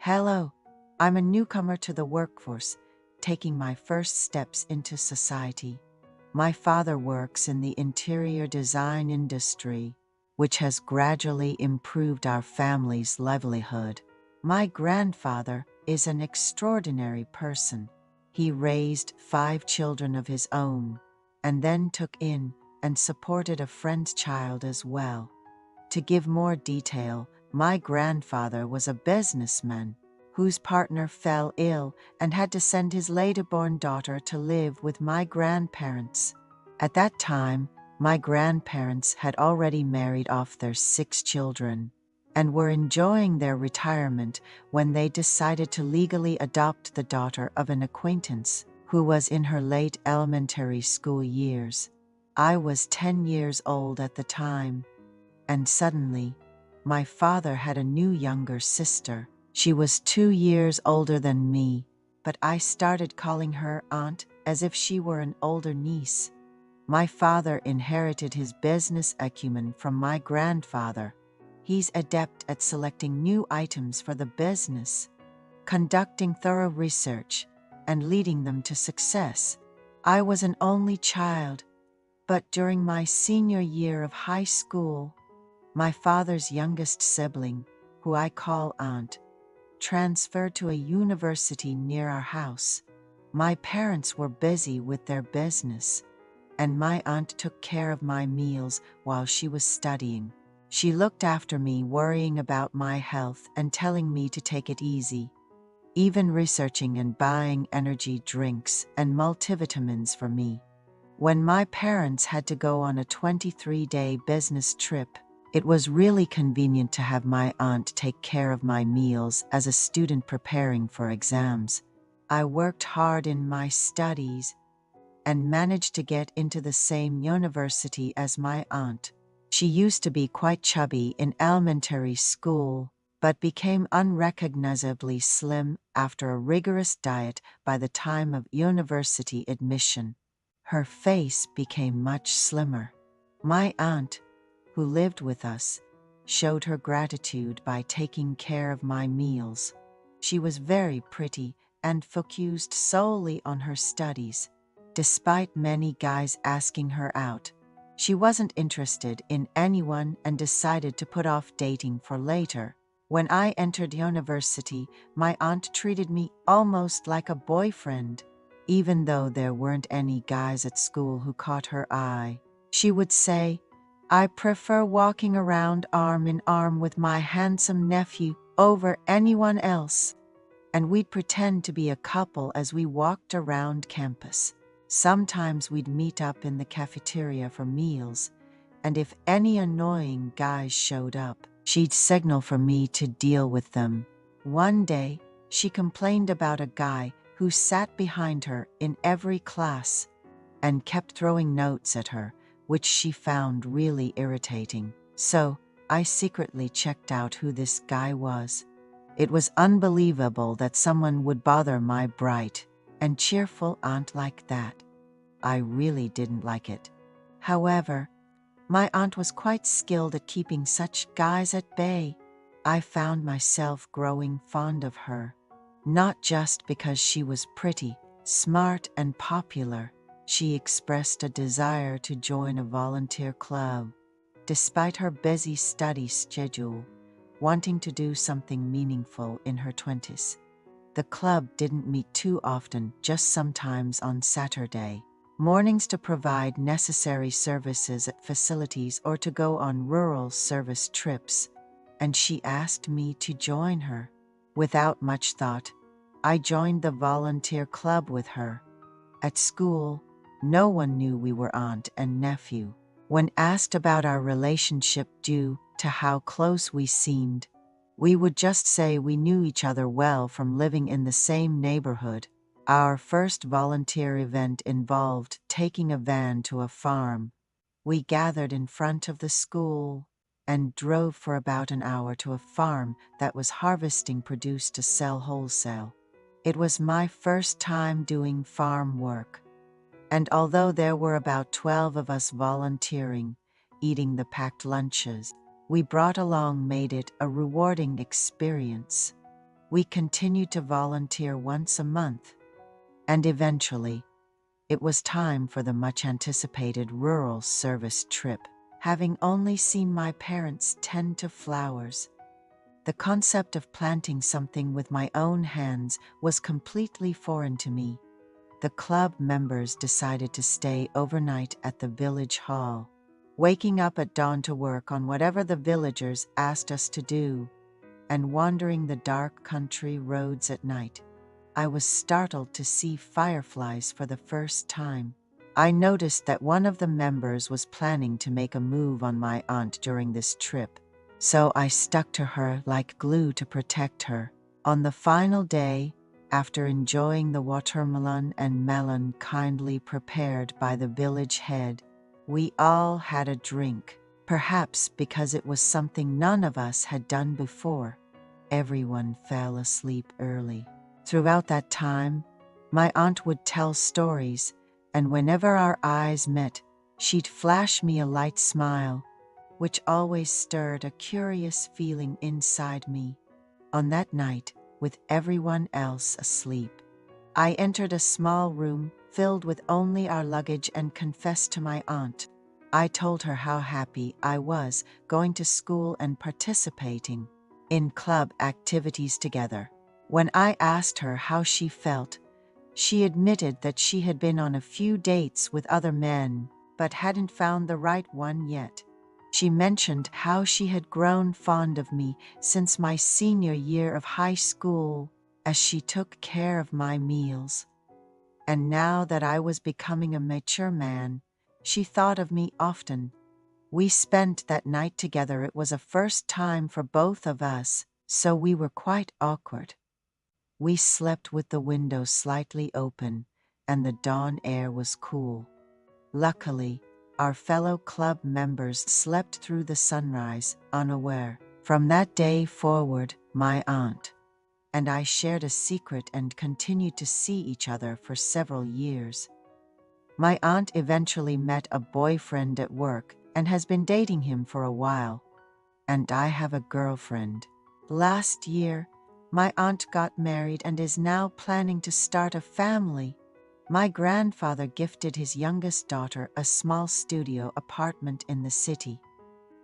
Hello, I'm a newcomer to the workforce, taking my first steps into society. My father works in the interior design industry, which has gradually improved our family's livelihood. My grandfather is an extraordinary person. He raised 5 children of his own, and then took in and supported a friend's child as well. To give more detail, my grandfather was a businessman whose partner fell ill and had to send his later-born daughter to live with my grandparents. At that time, my grandparents had already married off their 6 children and were enjoying their retirement when they decided to legally adopt the daughter of an acquaintance who was in her late elementary school years. I was 10 years old at the time, and suddenly, my father had a new younger sister. She was 2 years older than me, but I started calling her aunt as if she were an older niece. My father inherited his business acumen from my grandfather. He's adept at selecting new items for the business, conducting thorough research, and leading them to success. I was an only child, but during my senior year of high school, my father's youngest sibling, who I call aunt, transferred to a university near our house. My parents were busy with their business, and my aunt took care of my meals while she was studying. She looked after me, worrying about my health and telling me to take it easy, even researching and buying energy drinks and multivitamins for me. When my parents had to go on a 23-day business trip, it was really convenient to have my aunt take care of my meals as a student preparing for exams. I worked hard in my studies and managed to get into the same university as my aunt. She used to be quite chubby in elementary school, but became unrecognizably slim after a rigorous diet by the time of university admission. Her face became much slimmer. My aunt, who lived with us, showed her gratitude by taking care of my meals. She was very pretty and focused solely on her studies. Despite many guys asking her out, she wasn't interested in anyone and decided to put off dating for later. When I entered university, my aunt treated me almost like a boyfriend. Even though there weren't any guys at school who caught her eye, she would say, "I prefer walking around arm in arm with my handsome nephew over anyone else." And we'd pretend to be a couple as we walked around campus. Sometimes we'd meet up in the cafeteria for meals, and if any annoying guys showed up, she'd signal for me to deal with them. One day, she complained about a guy who sat behind her in every class and kept throwing notes at her, which she found really irritating. So, I secretly checked out who this guy was. It was unbelievable that someone would bother my bright and cheerful aunt like that. I really didn't like it. However, my aunt was quite skilled at keeping such guys at bay. I found myself growing fond of her, not just because she was pretty, smart, and popular. She expressed a desire to join a volunteer club, despite her busy study schedule, wanting to do something meaningful in her 20s. The club didn't meet too often, just sometimes on Saturday mornings to provide necessary services at facilities or to go on rural service trips, and she asked me to join her. Without much thought, I joined the volunteer club with her. At school, no one knew we were aunt and nephew. When asked about our relationship due to how close we seemed, we would just say we knew each other well from living in the same neighborhood. Our first volunteer event involved taking a van to a farm. We gathered in front of the school and drove for about an hour to a farm that was harvesting produce to sell wholesale. It was my first time doing farm work, and although there were about 12 of us volunteering, eating the packed lunches we brought along made it a rewarding experience. We continued to volunteer once a month, and eventually, it was time for the much-anticipated rural service trip. Having only seen my parents tend to flowers, the concept of planting something with my own hands was completely foreign to me. The club members decided to stay overnight at the village hall, waking up at dawn to work on whatever the villagers asked us to do, and wandering the dark country roads at night. I was startled to see fireflies for the first time. I noticed that one of the members was planning to make a move on my aunt during this trip, so I stuck to her like glue to protect her. On the final day, after enjoying the watermelon and melon kindly prepared by the village head, we all had a drink, perhaps because it was something none of us had done before. Everyone fell asleep early. Throughout that time, my aunt would tell stories, and whenever our eyes met, she'd flash me a light smile, which always stirred a curious feeling inside me. On that night, with everyone else asleep, I entered a small room filled with only our luggage and confessed to my aunt. I told her how happy I was going to school and participating in club activities together. When I asked her how she felt, she admitted that she had been on a few dates with other men, but hadn't found the right one yet. She mentioned how she had grown fond of me since my senior year of high school, as she took care of my meals. And now that I was becoming a mature man, she thought of me often. We spent that night together. It was a first time for both of us, so we were quite awkward. We slept with the window slightly open, and the dawn air was cool. Luckily, our fellow club members slept through the sunrise, unaware. From that day forward, my aunt and I shared a secret and continued to see each other for several years. My aunt eventually met a boyfriend at work and has been dating him for a while. And I have a girlfriend. Last year, my aunt got married and is now planning to start a family. My grandfather gifted his youngest daughter a small studio apartment in the city,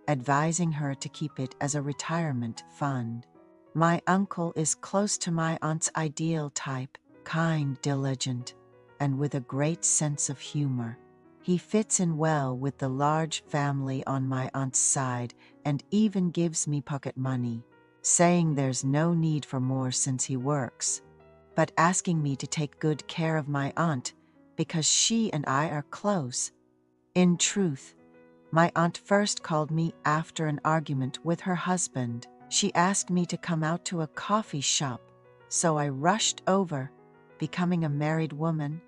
advising her to keep it as a retirement fund. My uncle is close to my aunt's ideal type, kind, diligent, and with a great sense of humor. He fits in well with the large family on my aunt's side and even gives me pocket money, saying there's no need for more since he works, but asking me to take good care of my aunt because she and I are close. In truth, my aunt first called me after an argument with her husband. She asked me to come out to a coffee shop, so I rushed over. Becoming a married woman,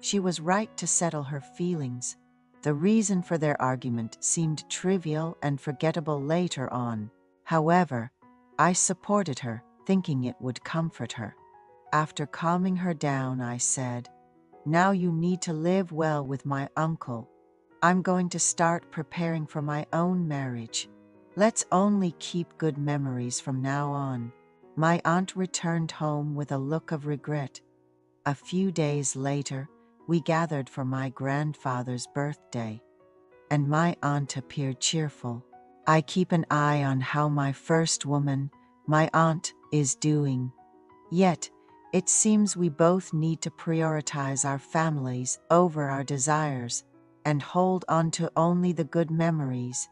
she was right to settle her feelings. The reason for their argument seemed trivial and forgettable later on. However, I supported her, thinking it would comfort her. After calming her down, I said, "Now you need to live well with my uncle. I'm going to start preparing for my own marriage. Let's only keep good memories from now on." My aunt returned home with a look of regret. A few days later, we gathered for my grandfather's birthday, and my aunt appeared cheerful. I keep an eye on how my first woman, my aunt, is doing. Yet, it seems we both need to prioritize our families over our desires and hold on to only the good memories.